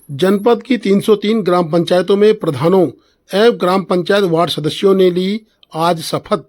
जनपद की 303 ग्राम पंचायतों में प्रधानों एवं ग्राम पंचायत वार्ड सदस्यों ने ली आज शपथ।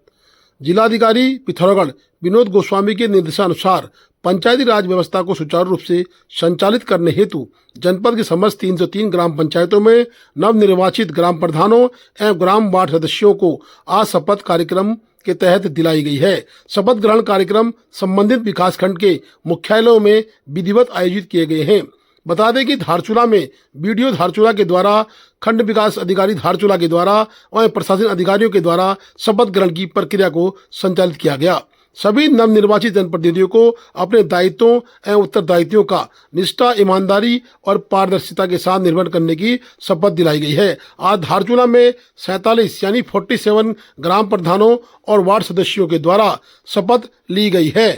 जिलाधिकारी पिथौरागढ़ विनोद गोस्वामी के निर्देशानुसार पंचायती राज व्यवस्था को सुचारू रूप से संचालित करने हेतु जनपद की समस्त 303 ग्राम पंचायतों में नवनिर्वाचित ग्राम प्रधानों एवं ग्राम वार्ड सदस्यों को आज शपथ कार्यक्रम के तहत दिलाई गई है। शपथ ग्रहण कार्यक्रम संबंधित विकासखंड के मुख्यालयों में विधिवत आयोजित किए गए हैं। बता दें कि धारचूला में बीडीओ धारचूला के द्वारा, खंड विकास अधिकारी धारचूला के द्वारा और प्रशासन अधिकारियों के द्वारा शपथ ग्रहण की प्रक्रिया को संचालित किया गया। सभी नवनिर्वाचित जनप्रतिनिधियों को अपने दायित्वों एवं उत्तरदायित्वों का निष्ठा, ईमानदारी और पारदर्शिता के साथ निर्वहन करने की शपथ दिलाई गई है। आज धारचूला में 47 यानी 47 ग्राम प्रधानों और वार्ड सदस्यों के द्वारा शपथ ली गई है।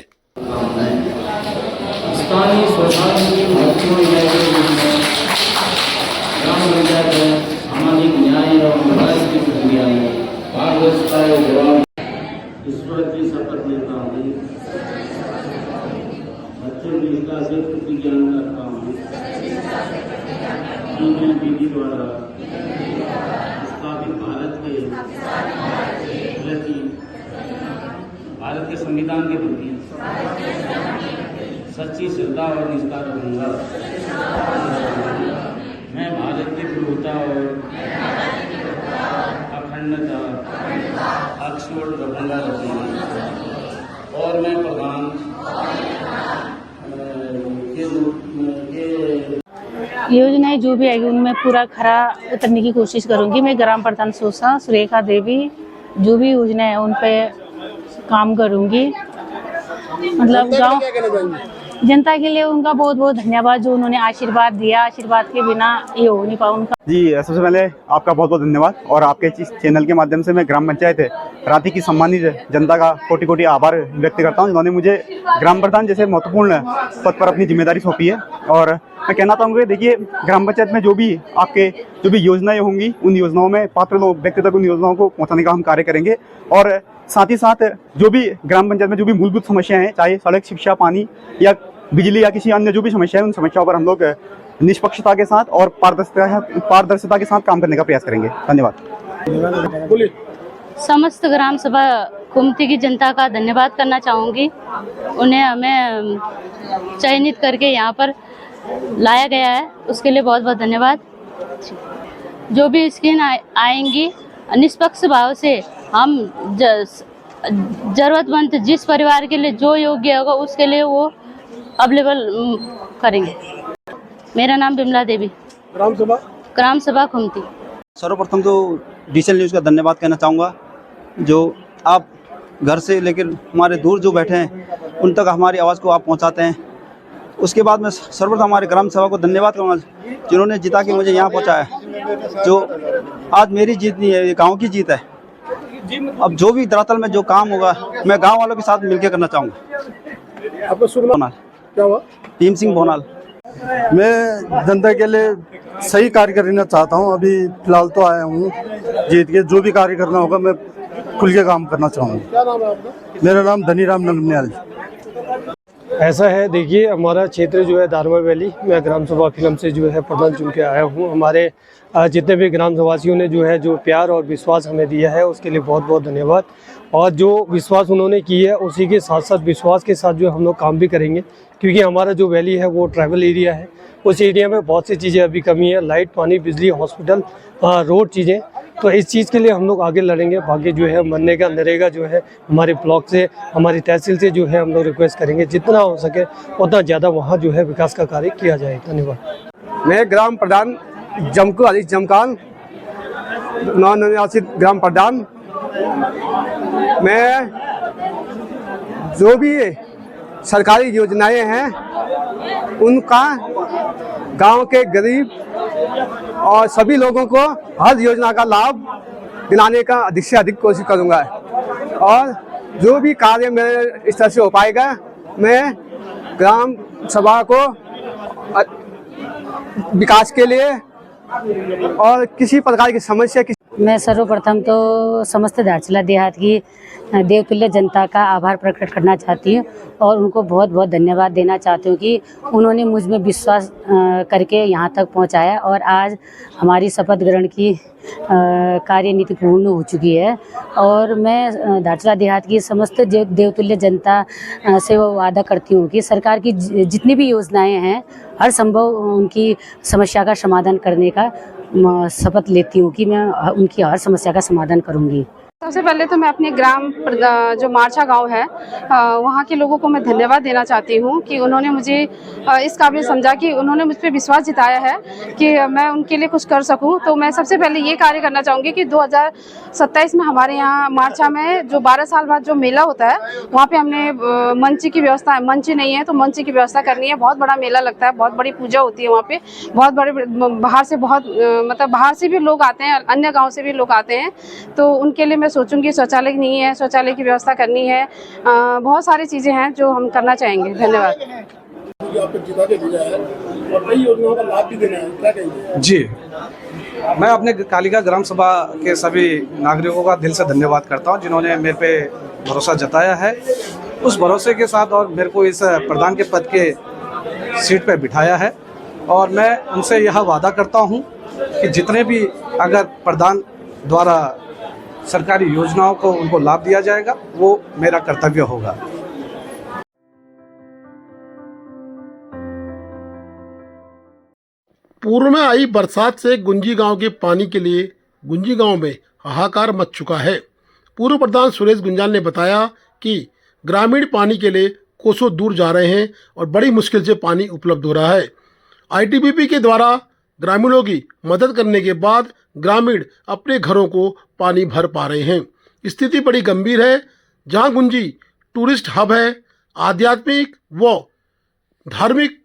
स्थानीय स्वशासन की महत्वपूर्ण ग्राम पंचायत सामाजिक न्याय और विकास की प्रक्रिया में पारदर्शिता जवाब ईश्वर की शपथ लेता हूँ। सच्चे निष्ठा से प्रतिज्ञान करता हूँ कि मैं विधि द्वारा स्थापित भारत के संविधान के प्रति सच्ची श्रद्धा और निष्ठा रखूंगा। मैं भारत की प्रभुता और अखंडता अक्षुण्ण रखूंगा और मैं प्रधान योजनाएं जो भी आएगी उनमें पूरा खरा उतरने की कोशिश करूंगी। मैं ग्राम प्रधान सोसा सुरेखा देवी जो भी योजना है उन पे काम करूंगी। मतलब गाँव जनता के लिए उनका बहुत बहुत धन्यवाद जो उन्होंने आशीर्वाद दिया। आशीर्वाद के बिना ये हो नहीं पाया उनका। जी, सबसे पहले आपका बहुत बहुत धन्यवाद और आपके इस चैनल के माध्यम से मैं ग्राम पंचायत राती की सम्मानित जनता का कोटि कोटि आभार व्यक्त करता हूं जिन्होंने मुझे ग्राम प्रधान जैसे महत्वपूर्ण पद पर अपनी जिम्मेदारी सौंपी है। और मैं कहना चाहूँगा, देखिए, ग्राम पंचायत में जो भी योजनाएं होंगी उन योजनाओं में पात्र लोग व्यक्ति तक उन योजनाओं को पहुँचाने का हम कार्य करेंगे। और साथ ही साथ जो भी ग्राम पंचायत में जो भी मूलभूत समस्याएं हैं, चाहे सड़क, शिक्षा, पानी या बिजली या किसी अन्य जो भी समस्या है, उन समस्याओं पर हम लोग निष्पक्षता के साथ और पारदर्शिता के साथ काम करने का प्रयास करेंगे। धन्यवाद। समस्त ग्राम सभा कुमती की जनता का धन्यवाद करना चाहूँगी। उन्हें हमें चयनित करके यहाँ पर लाया गया है, उसके लिए बहुत बहुत धन्यवाद। जो भी स्कीम आएंगी निष्पक्ष भाव से हम जरूरतमंद जिस परिवार के लिए जो योग्य होगा उसके लिए वो अवेलेबल करेंगे। मेरा नाम बिमला देवी, ग्राम सभा खुमती। सर्वप्रथम तो डिजिटल न्यूज़ का धन्यवाद कहना चाहूँगा, जो आप घर से लेकर हमारे दूर जो बैठे हैं उन तक हमारी आवाज़ को आप पहुँचाते हैं। उसके बाद मैं सर्वप्रथम हमारे ग्राम सभा को धन्यवाद करूँगा जिन्होंने जिता के मुझे यहाँ पहुँचाया। जो आज मेरी जीत नहीं है, ये गाँव की जीत है। अब जो भी धरातल में जो काम होगा मैं गाँव वालों के साथ मिलकर करना चाहूँगा। क्या हुआ? टीम सिंह भोनाल। मैं जनता के लिए सही कार्य करना चाहता हूं। अभी फिलहाल तो आया हूं जीत के, जो भी कार्य करना होगा मैं खुल के काम करना चाहूँगा। क्या नाम है आपका? मेरा नाम धनीराम नंगनियाल। ऐसा है, देखिए, हमारा क्षेत्र जो है दारमा वैली, मैं ग्राम सभा फिल्म से जो है प्रधान चुन के आया हूँ। हमारे जितने भी ग्राम सभावासियों ने जो है जो प्यार और विश्वास हमें दिया है उसके लिए बहुत बहुत धन्यवाद। और जो विश्वास उन्होंने की है उसी के साथ साथ विश्वास के साथ जो हम लोग काम भी करेंगे, क्योंकि हमारा जो वैली है वो ट्राइबल एरिया है। उस एरिया में बहुत सी चीज़ें अभी कमी है, लाइट, पानी, बिजली, हॉस्पिटल, रोड चीज़ें। तो इस चीज़ के लिए हम लोग आगे लड़ेंगे। बाकी जो है मनरेगा, नरेगा जो है हमारे ब्लॉक से, हमारी तहसील से जो है हम लोग रिक्वेस्ट करेंगे जितना हो सके उतना ज़्यादा वहाँ जो है विकास का कार्य किया जाए। धन्यवाद। मैं ग्राम प्रधान जमकू अली जमकान, नवनिर्वाचित ग्राम प्रधान। मैं जो भी सरकारी योजनाएं हैं उनका गांव के गरीब और सभी लोगों को हर योजना का लाभ दिलाने का अधिक से अधिक कोशिश करूंगा। और जो भी कार्य मेरे स्तर से हो पाएगा मैं ग्राम सभा को विकास के लिए और किसी प्रकार की समस्या मैं सर्वप्रथम तो समस्त धारचूला देहात की देवतुल्य जनता का आभार प्रकट करना चाहती हूँ और उनको बहुत बहुत धन्यवाद देना चाहती हूँ कि उन्होंने मुझ में विश्वास करके यहाँ तक पहुँचाया और आज हमारी शपथ ग्रहण की कार्यनीति पूर्ण हो चुकी है। और मैं धारचूला देहात की समस्त देवतुल्य जनता से वो वादा करती हूँ कि सरकार की जितनी भी योजनाएं हैं हर संभव उनकी समस्या का समाधान करने का शपथ लेती हूँ कि मैं उनकी हर समस्या का समाधान करूँगी। सबसे पहले तो मैं अपने ग्राम जो मारछा गांव है वहाँ के लोगों को मैं धन्यवाद देना चाहती हूँ कि उन्होंने मुझे इस काबिल समझा कि उन्होंने मुझ पर विश्वास जताया है कि मैं उनके लिए कुछ कर सकूँ। तो मैं सबसे पहले ये कार्य करना चाहूँगी कि 2027 में हमारे यहाँ मारछा में जो 12 साल बाद जो मेला होता है वहाँ पे हमने मंच की व्यवस्था, मंच नहीं है तो मंच की व्यवस्था करनी है। बहुत बड़ा मेला लगता है, बहुत बड़ी पूजा होती है वहाँ पे, बहुत बड़े बाहर से बहुत मतलब बाहर से भी लोग आते हैं, अन्य गाँव से भी लोग आते हैं। तो उनके लिए मैं सोचूंगी शौचालय नहीं है, शौचालय की व्यवस्था करनी है, बहुत सारी चीज़ें हैं जो हम करना चाहेंगे। धन्यवाद। आपको जिता के भेजा है और कई योजनाओं का लाभ भी देना है, क्या कहेंगे? जी, मैं अपने कालिका ग्राम सभा के सभी नागरिकों का दिल से धन्यवाद करता हूं जिन्होंने मेरे पे भरोसा जताया है। उस भरोसे के साथ और मेरे को इस प्रधान के पद के सीट पे बिठाया है और मैं उनसे यह वादा करता हूं कि जितने भी अगर प्रधान द्वारा सरकारी योजनाओं को उनको लाभ दिया जाएगा वो मेरा कर्तव्य होगा। पूर्व में आई बरसात से गुंजी गांव के पानी के लिए गुंजी गांव में हाहाकार मच चुका है। पूर्व प्रधान सुरेश गुंजाल ने बताया कि ग्रामीण पानी के लिए कोसों दूर जा रहे हैं और बड़ी मुश्किल से पानी उपलब्ध हो रहा है। आईटीबीपी के द्वारा ग्रामीणों की मदद करने के बाद ग्रामीण अपने घरों को पानी भर पा रहे हैं। स्थिति बड़ी गंभीर है। जहां गुंजी टूरिस्ट हब है, आध्यात्मिक व धार्मिक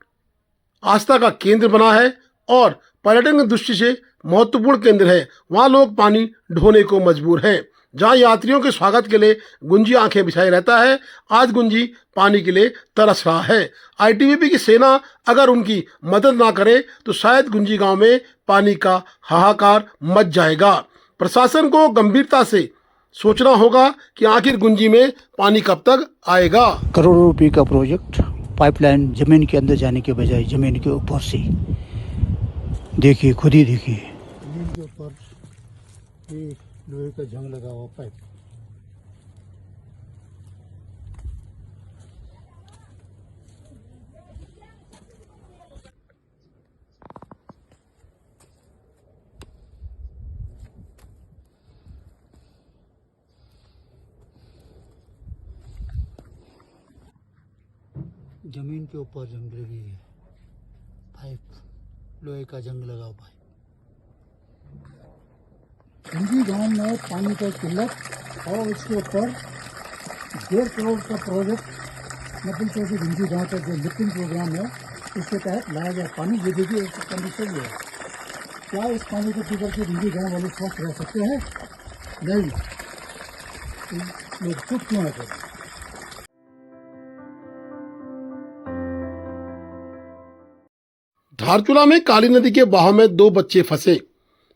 आस्था का केंद्र बना है और पर्यटन की दृष्टि से महत्वपूर्ण केंद्र है, वहां लोग पानी ढोने को मजबूर हैं। जहां यात्रियों के स्वागत के लिए गुंजी आंखें बिछाए रहता है, आज गुंजी पानी के लिए तरस रहा है। आईटीबीपी की सेना अगर उनकी मदद ना करे तो शायद गुंजी गांव में पानी का हाहाकार मच जाएगा। प्रशासन को गंभीरता से सोचना होगा कि आखिर गुंजी में पानी कब तक आएगा। करोड़ों रुपए का प्रोजेक्ट, पाइपलाइन जमीन के अंदर जाने के बजाय जमीन के ऊपर से, देखिए खुद ही देखिए, जमीन के ऊपर ये लोहे का जंग लगा हुआ पाइप। जमीन के ऊपर जंग लगी है, पाइप, लोहे का जंग लगा पाइप। गुंजी गांव में पानी का किल्लत और उसके ऊपर 1.5 करोड़ का प्रोजेक्ट नकुल चौधरी गुंजी गांव का जो लिफ्टिंग प्रोग्राम है उसके तहत लाया गया पानी। ये देखिए एक कंडीशन है, क्या इस पानी को पीकर के गुंजी गांव वाले स्वस्थ रह सकते हैं? नहीं। लोग चुप क्यों है? धारचूला में काली नदी के बहाव में 2 बच्चे फंसे।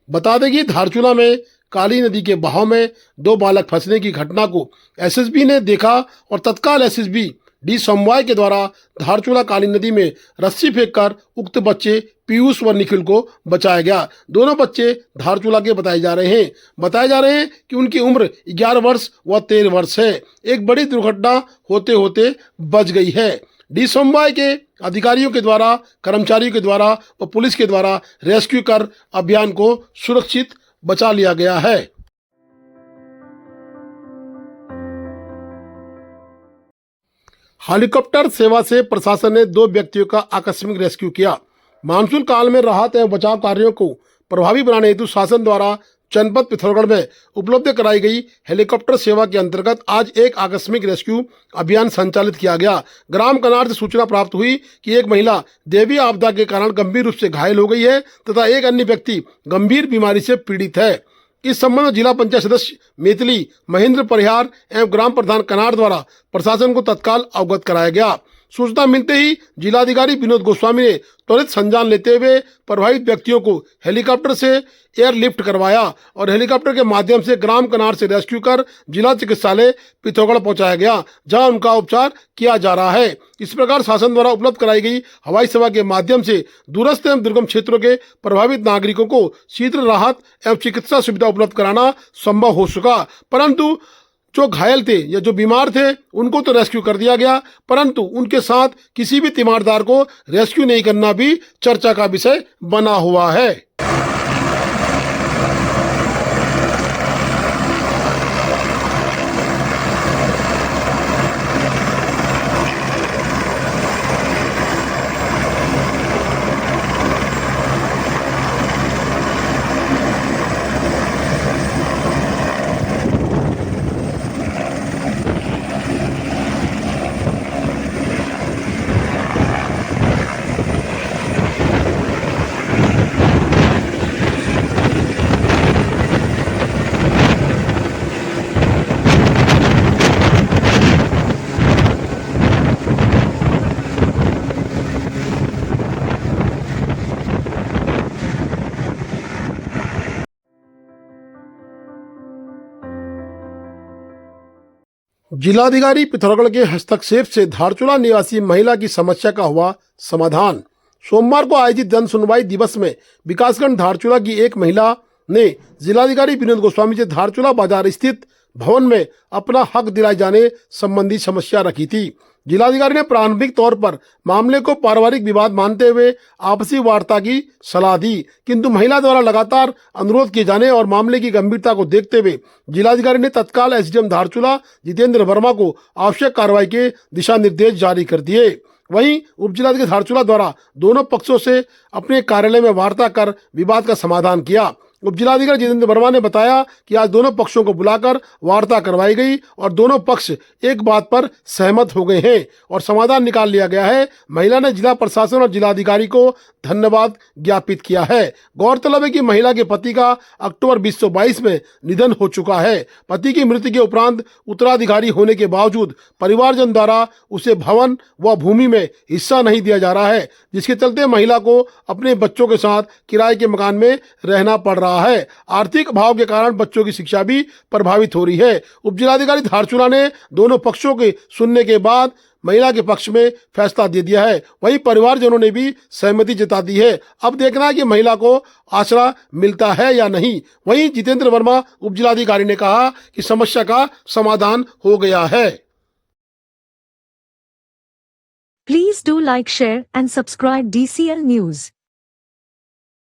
बता दें कि धारचूला में काली नदी के बहाव में 2 बालक फंसने की घटना को एसएसबी ने देखा और तत्काल एसएसबी डी समवाय के द्वारा धारचूला काली नदी में रस्सी फेंककर उक्त बच्चे पीयूष व निखिल को बचाया गया। दोनों बच्चे धारचूला के बताए जा रहे हैं कि उनकी उम्र 11 वर्ष व 13 वर्ष है। एक बड़ी दुर्घटना होते होते बच गई है। डी समवाय के अधिकारियों के द्वारा, कर्मचारियों के द्वारा व पुलिस के द्वारा रेस्क्यू कर अभियान को सुरक्षित बचा लिया गया है। हेलीकॉप्टर सेवा से प्रशासन ने 2 व्यक्तियों का आकस्मिक रेस्क्यू किया। मानसून काल में राहत एवं बचाव कार्यों को प्रभावी बनाने हेतु शासन द्वारा जनपद पिथौरागढ़ में उपलब्ध कराई गई हेलीकॉप्टर सेवा के अंतर्गत आज एक आकस्मिक रेस्क्यू अभियान संचालित किया गया। ग्राम कनार से सूचना प्राप्त हुई कि एक महिला देवी आपदा के कारण गंभीर रूप से घायल हो गई है तथा एक अन्य व्यक्ति गंभीर बीमारी से पीड़ित है। इस संबंध में जिला पंचायत सदस्य मेतली महेंद्र परिहार एवं ग्राम प्रधान कनार द्वारा प्रशासन को तत्काल अवगत कराया गया। सूचना मिलते ही जिलाधिकारी विनोद गोस्वामी ने त्वरित संज्ञान लेते हुए प्रभावित व्यक्तियों को हेलीकॉप्टर से एयरलिफ्ट करवाया और हेलीकॉप्टर के माध्यम से ग्राम कनार से रेस्क्यू कर जिला चिकित्सालय पिथौरागढ़ पहुंचाया गया, जहां उनका उपचार किया जा रहा है। इस प्रकार शासन द्वारा उपलब्ध कराई गई हवाई सेवा के माध्यम से दूरस्थ एवं दुर्गम क्षेत्रों के प्रभावित नागरिकों को शीघ्र राहत एवं चिकित्सा सुविधा उपलब्ध कराना संभव हो सका। परंतु जो घायल थे या जो बीमार थे उनको तो रेस्क्यू कर दिया गया, परंतु उनके साथ किसी भी तीमारदार को रेस्क्यू नहीं करना भी चर्चा का विषय बना हुआ है। जिलाधिकारी पिथौरागढ़ के हस्तक्षेप से धारचूला निवासी महिला की समस्या का हुआ समाधान। सोमवार को आयोजित जन सुनवाई दिवस में विकासखंड धारचूला की एक महिला ने जिलाधिकारी विनोद गोस्वामी से धारचूला बाजार स्थित भवन में अपना हक दिलाए जाने संबंधी समस्या रखी थी। जिलाधिकारी ने प्रारंभिक तौर पर मामले को पारिवारिक विवाद मानते हुए आपसी वार्ता की सलाह दी, किंतु महिला द्वारा लगातार अनुरोध किए जाने और मामले की गंभीरता को देखते हुए जिलाधिकारी ने तत्काल एसडीएम धारचूला जितेंद्र वर्मा को आवश्यक कार्रवाई के दिशा निर्देश जारी कर दिए। वहीं उप जिलाधिकारी धारचूला द्वारा दोनों पक्षों से अपने कार्यालय में वार्ता कर विवाद का समाधान किया। उप जिलाधिकारी जितेंद्र वर्मा ने बताया कि आज दोनों पक्षों को बुलाकर वार्ता करवाई गई और दोनों पक्ष एक बात पर सहमत हो गए हैं और समाधान निकाल लिया गया है। महिला ने जिला प्रशासन और जिलाधिकारी को धन्यवाद ज्ञापित किया है। गौरतलब है कि महिला के पति का अक्टूबर 2022 में निधन हो चुका है। पति की मृत्यु के उपरांत उत्तराधिकारी होने के बावजूद परिवारजन द्वारा उसे भवन व भूमि में हिस्सा नहीं दिया जा रहा है, जिसके चलते महिला को अपने बच्चों के साथ किराए के मकान में रहना पड़ रहा है। आर्थिक अभाव के कारण बच्चों की शिक्षा भी प्रभावित हो रही है। उप जिलाधिकारी धारचूला ने दोनों पक्षों के सुनने के बाद महिला के पक्ष में फैसला दे दिया है। वहीं परिवारजनों ने भी सहमति जता दी है। अब देखना है कि महिला को आसरा मिलता है या नहीं। वहीं जितेंद्र वर्मा उप जिलाधिकारी ने कहा कि समस्या का समाधान हो गया है। Please do like, share and subscribe DCL News.